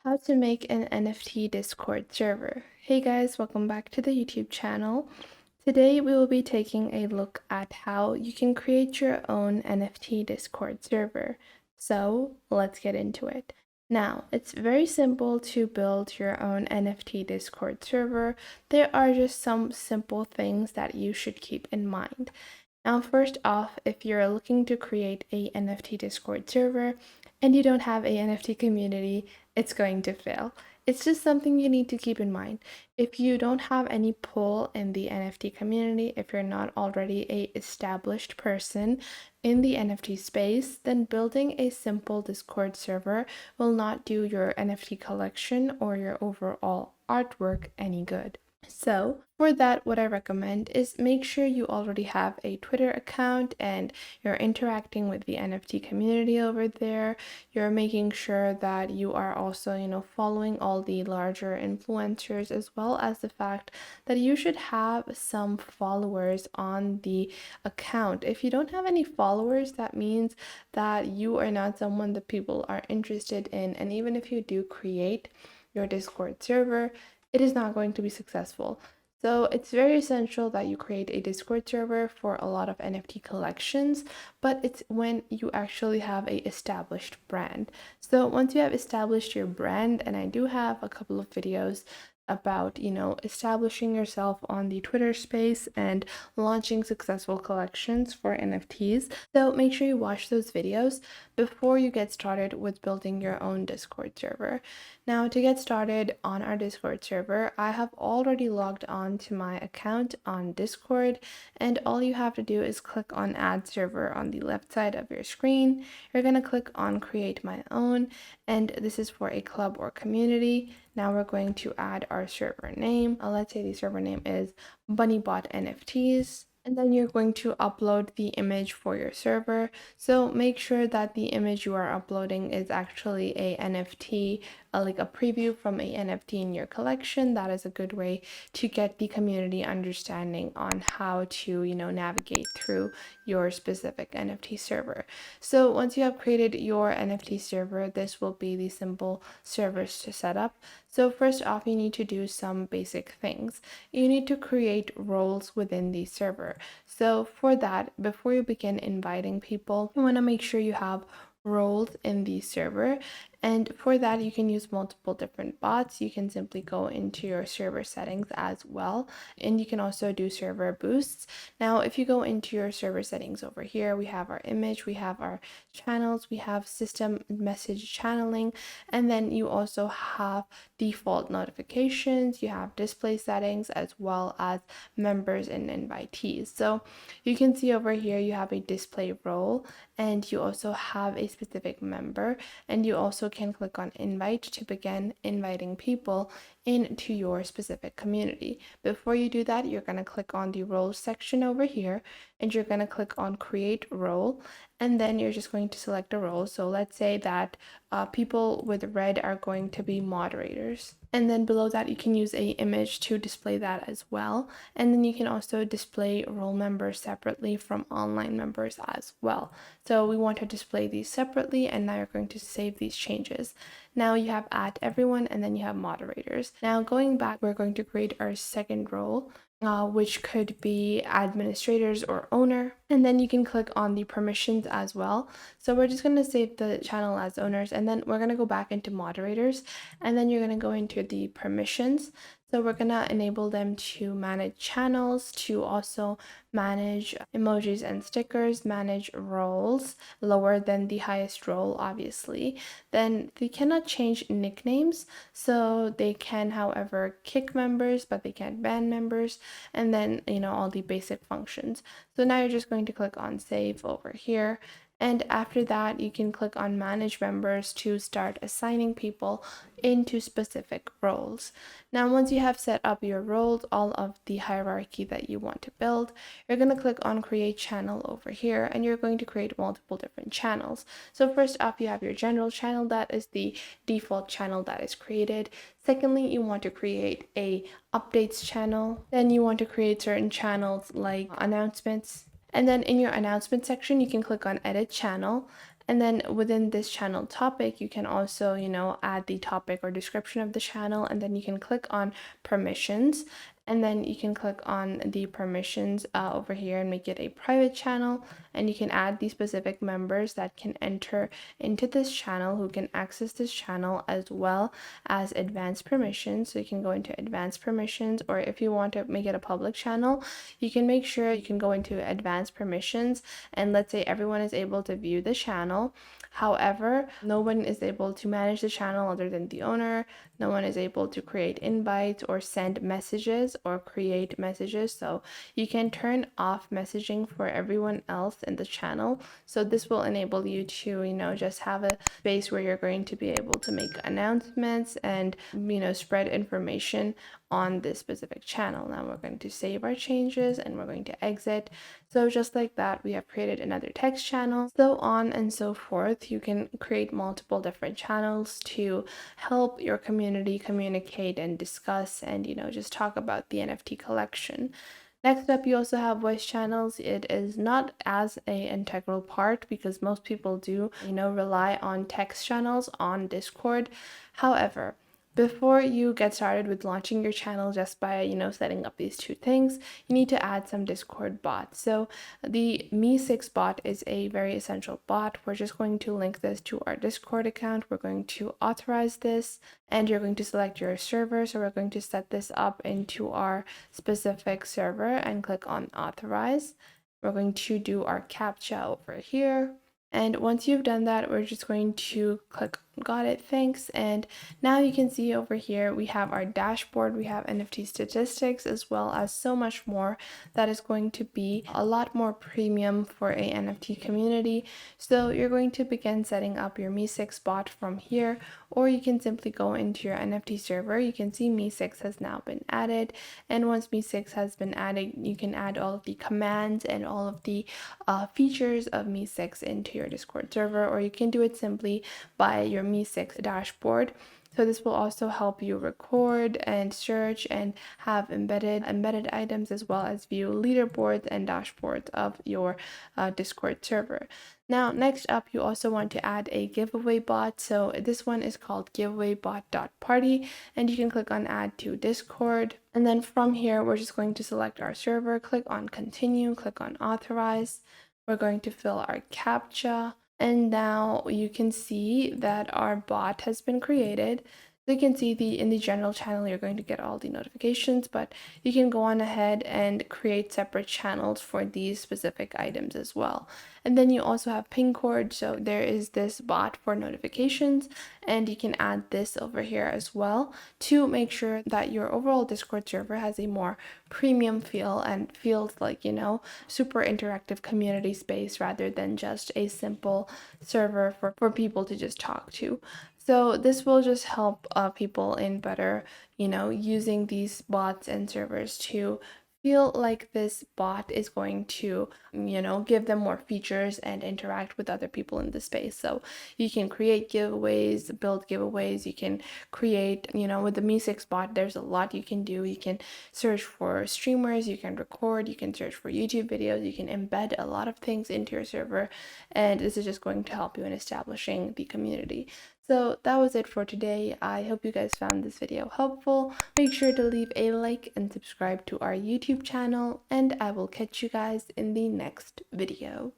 How to make an NFT Discord server. Hey guys, welcome back to the YouTube channel. Today we will be taking a look at how you can create your own NFT Discord server. So let's get into it. Now, it's very simple to build your own NFT Discord server. There are just some simple things that you should keep in mind. Now, first off, if you're looking to create a NFT Discord server and you don't have a NFT community, it's going to fail. It's just something you need to keep in mind. If you don't have any pull in the NFT community, if you're not already a established person in the NFT space, then building a simple Discord server will not do your NFT collection or your overall artwork any good. So for that, what I recommend is make sure you already have a Twitter account and you're interacting with the NFT community over there. You're making sure that you are also, following all the larger influencers, as well as the fact that you should have some followers on the account. If you don't have any followers, that means that you are not someone that people are interested in. And even if you do create your Discord server, it is not going to be successful. So it's very essential that you create a Discord server for a lot of NFT collections, but it's when you actually have a established brand. So once you have established your brand, and I do have a couple of videos about, establishing yourself on the Twitter space and launching successful collections for NFTs. So make sure you watch those videos before you get started with building your own Discord server. Now, to get started on our Discord server, I have already logged on to my account on Discord, and all you have to do is click on Add Server on the left side of your screen. You're going to click on Create My Own, and this is for a club or community. Now we're going to add our server name. Let's say the server name is BunnyBot NFTs. And then you're going to upload the image for your server. So make sure that the image you are uploading is actually a NFT, like a preview from a NFT in your collection. That is a good way to get the community understanding on how to, navigate through your specific NFT server. So once you have created your NFT server, this will be the simple servers to set up. So first off, you need to do some basic things. You need to create roles within the server. So for that, before you begin inviting people, you want to make sure you have roles in the server. And for that, you can use multiple different bots. You can simply go into your server settings as well. And you can also do server boosts. Now, if you go into your server settings over here, we have our image, we have our channels, we have system message channeling, and then you also have default notifications, you have display settings, as well as members and invitees. So you can see over here you have a display role, and you also have a specific member, and you also can click on invite to begin inviting people into your specific community. Before you do that, you're going to click on the roles section over here, and you're going to click on create role, and then you're just going to select a role. So let's say that people with red are going to be moderators. And then below that, you can use a image to display that as well. And then you can also display role members separately from online members as well. So we want to display these separately, and now you're going to save these changes. Now you have add everyone, and then you have moderators. Now going back, we're going to create our second role, which could be administrators or owner. And then you can click on the permissions as well. So we're just going to save the channel as owners, and then we're going to go back into moderators, and then you're going to go into the permissions. So we're going to enable them to manage channels, to also manage emojis and stickers, manage roles, lower than the highest role, obviously. Then they cannot change nicknames. So they can, however, kick members, but they can't ban members. And then, all the basic functions. So now you're just going to click on save over here. And after that, you can click on manage members to start assigning people into specific roles. Now, once you have set up your roles, all of the hierarchy that you want to build, you're going to click on create channel over here, and you're going to create multiple different channels. So first up, you have your general channel. That is the default channel that is created. Secondly, you want to create a updates channel. Then you want to create certain channels like announcements. And then in your announcement section, you can click on edit channel. And then within this channel topic, you can also, add the topic or description of the channel, and then you can click on permissions. And then you can click on the permissions over here and make it a private channel. And you can add the specific members that can enter into this channel, who can access this channel, as well as advanced permissions. So you can go into advanced permissions, or if you want to make it a public channel, you can make sure you can go into advanced permissions, and let's say everyone is able to view the channel. However, no one is able to manage the channel other than the owner. No one is able to create invites or send messages or create messages. So you can turn off messaging for everyone else in the channel. So this will enable you to, just have a space where you're going to be able to make announcements and, spread information on this specific channel. Now we're going to save our changes and we're going to exit. So just like that, we have created another text channel, so on and so forth. You can create multiple different channels to help your community communicate and discuss and, just talk about the NFT collection. Next up, you also have voice channels. It is not as an integral part because most people do, rely on text channels on Discord. However, before you get started with launching your channel just by, setting up these two things, you need to add some Discord bots. So the Me6 bot is a very essential bot. We're just going to link this to our Discord account. We're going to authorize this, and you're going to select your server. So we're going to set this up into our specific server and click on authorize. We're going to do our CAPTCHA over here. And once you've done that, we're just going to click got it, thanks. And now you can see over here we have our dashboard, we have NFT statistics, as well as so much more that is going to be a lot more premium for a NFT community. So you're going to begin setting up your Me6 bot from here, or you can simply go into your NFT server. You can see Me6 has now been added, and once Me6 has been added, you can add all of the commands and all of the features of Me6 into your Discord server, or you can do it simply by your Me6 dashboard. So this will also help you record and search and have embedded items, as well as view leaderboards and dashboards of your Discord server. Now, next up, you also want to add a giveaway bot. So this one is called giveawaybot.party, and you can click on add to Discord. And then from here, we're just going to select our server, click on continue, click on authorize. We're going to fill our CAPTCHA. And now you can see that our bot has been created. So you can see in the general channel, you're going to get all the notifications, but you can go on ahead and create separate channels for these specific items as well. And then you also have ping cord. So there is this bot for notifications, and you can add this over here as well to make sure that your overall Discord server has a more premium feel and feels like, super interactive community space rather than just a simple server for people to just talk to. So this will just help people in better, using these bots and servers to feel like this bot is going to, give them more features and interact with other people in the space. So you can create giveaways, build giveaways. You can create, with the Me6 bot, there's a lot you can do. You can search for streamers, you can record, you can search for YouTube videos, you can embed a lot of things into your server. And this is just going to help you in establishing the community. So that was it for today. I hope you guys found this video helpful. Make sure to leave a like and subscribe to our YouTube channel, and I will catch you guys in the next video.